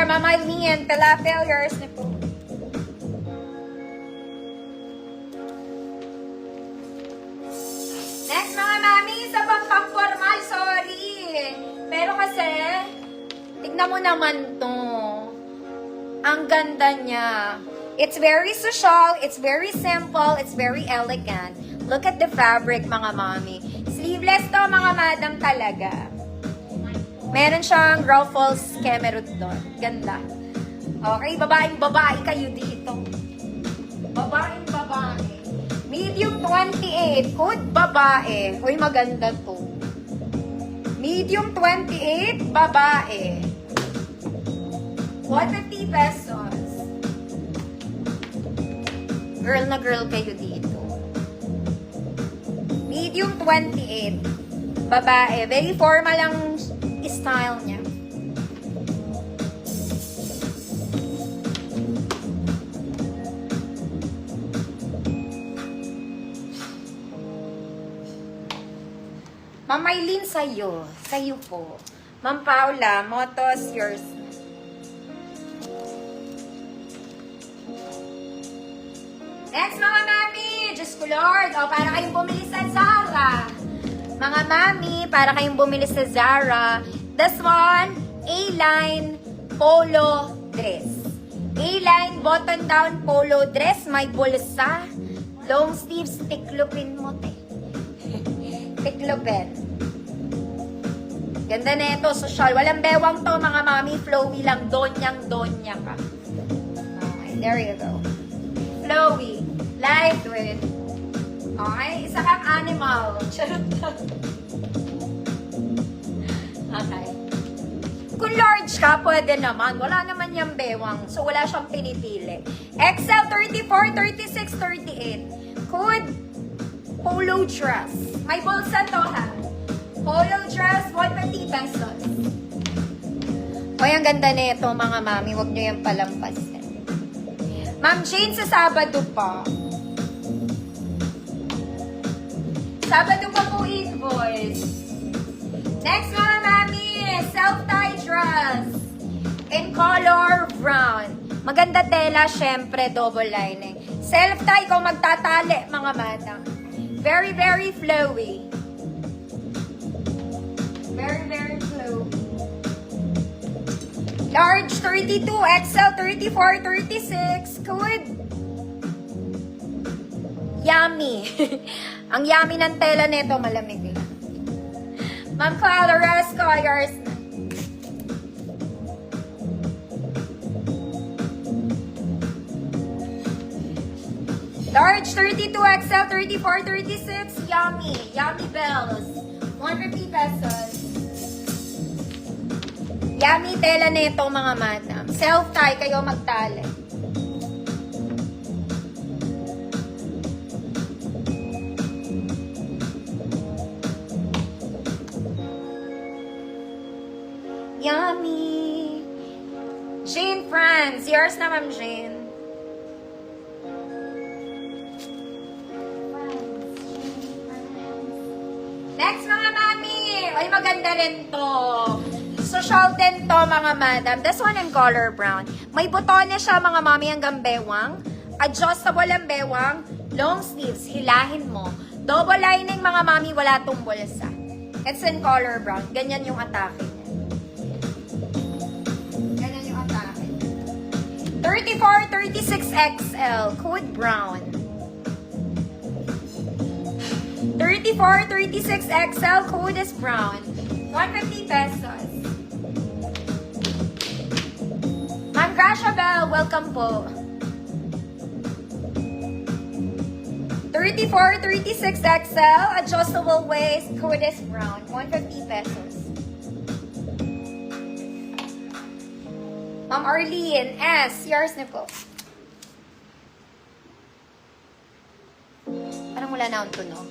Mama Lian, Pilafel, yours na po. Next mga mami, sa pang-formal, sorry. Pero kasi, tignan mo naman to. Ang ganda niya. It's very social, it's very simple, it's very elegant. Look at the fabric, mga mami. Sleeveless to, mga madam talaga. Meron siyang ruffles, kemerut doon. Ganda. Okay, babaeng-babae kayo dito. Babaeng-babae. Medium 28, hood babae. Uy, maganda to. Medium 28, babae. 150 pesos. Girl na girl kayo dito. Medium 28, babae. Very formal ang style niya. Ma'am Maylene, sa'yo. Sa'yo po. Ma'am Paula, Motos, yours. Next, mga mami. Diyos ko, Lord. O, para kayong bumili sa Zara. Mga mami, para kayong bumili sa Zara. This one, A-line polo dress. A-line button-down polo dress. May bulsa. Long sleeves, tiklopin mo, te. Tiklopin. Ganda na ito, social. Walang bewang to, mga mami. Flowy lang. Donyang-donya ka. Okay, there you go. Flowy. Lightweight. Okay, isa kang animal. Charot lang. Okay. Kung large ka, pwede naman. Wala naman yung bewang. So, wala siyang pinipili. XL 34, 36, 38. Hood, polo dress. May bulsa to, ha? Polo dress, 150 pesos. Hoy, ang ganda na ito, mga mami. Huwag nyo yung palampasin. Ma'am Jane, sa Sabado pa. Sabado pa po invoice. Next, mga mami, self-tie dress. In color brown. Maganda tela, syempre, double lining. Self-tie, kung magtatali, mga madam. Very, very flowy. Very, very flowy. Large 32, XL 34, 36. Good. Yummy. Ang yummy ng tela nito, malamig lang. Ma'am Clara Resco, yours na. Large 32, XL 34, 36. Yummy. Yummy bells. 150 pesos. Yummy tela nito, mga madam. Self-tie, kayo magtali. Yummy. Jane France. Yours na, Ma'am Jane. Next, mga mami. Ay, maganda rin to. Social din to, mga madam. This one in color brown. May butones siya, mga mami, hanggang bewang. Adjustable ang bewang. Long sleeves. Hilahin mo. Double lining, mga mami. Wala tong bulsa. It's in color brown. Ganyan yung atake niya. Ganyan yung atake. 34, 36 XL. Code brown. 34, 36 XL. Code is brown. 150 pesos. Ma'am Gracia Bell, welcome po. 34, 36 XL. Adjustable waist. Code is brown. 150 pesos. Ma'am Arlene S. Yours na po. Parang wala na akong tunog.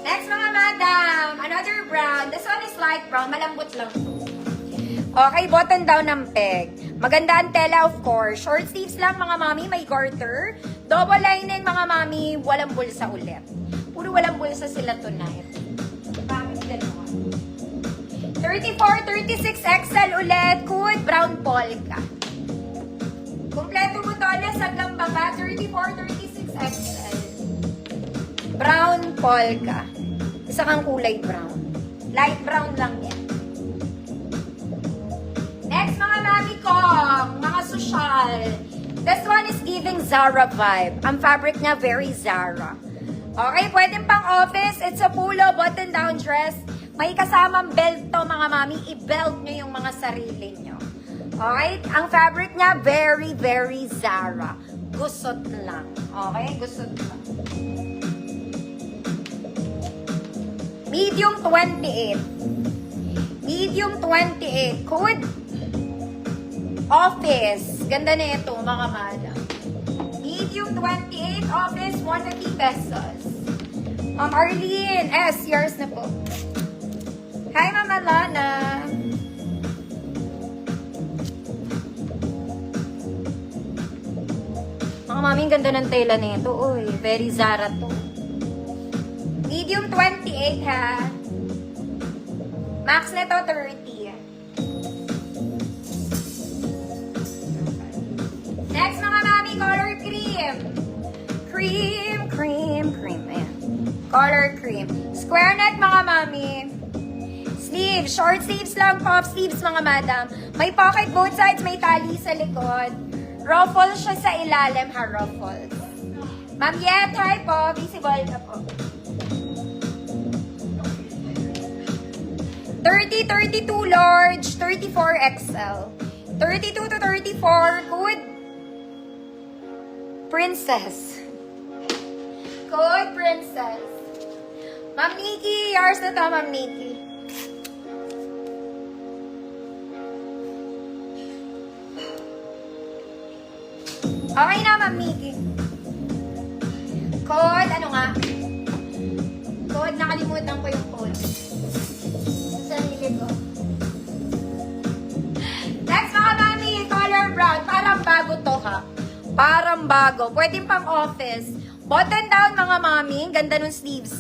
Next, mga madam, another brown. This one is light brown. Malambot lang to. Okay, button down ng peg. Maganda ang tela, of course. Short sleeves lang, mga mami. May garter. Double lining, mga mami. Walang bulsa ulit. Puro walang bulsa sila tonight. Bakit gano'n? 34, 36 XL ulit. Good, brown polka. Kompleto butones hanggang baba. 34, 36 XL. Brown polka. Isa kang kulay brown. Light brown lang yan. Next, mga mami ko, mga social. This one is giving Zara vibe. Ang fabric niya, very Zara. Okay, pwede pang office. It's a polo button-down dress. May kasamang belt to, mga mami. I-belt nyo yung mga sarili nyo. Okay? Ang fabric niya, very, very Zara. Gusot lang. Okay? Gusot lang. Medium 28. Medium 28. Code office. Ganda na ito, mga madam. Medium 28, office, 150 pesos. Ma'am Arlene, yours na po. Hi, Mama Lana. Mga mami, ang ganda ng tela na ito. Uy, very Zara to. Medium 28, ha? Max na to, 30. Next, mga mami, color cream. Cream. Ayan. Color cream. Square neck, mga mami. Sleeves. Short sleeves lang, puff sleeves, mga madam. May pocket both sides, may tali sa likod. Ruffles siya sa ilalim, ha? Ruffles. Ma'am Yet, hi po. Visible ka po. 30, 32 large, 34 XL. 32 to 34, good. Princess. Good princess. Ma'am Nikki, yours na to, Ma'am Nikki. Okay na, Ma'am Nikki. Code, ano nga? Code, nakalimutan ko yung code. Sa sarili ko. Next, mga mami, color brown. Parang bago to, ha? Parang bago. Pwede pang office. Button down, mga mami. Ganda ng sleeves.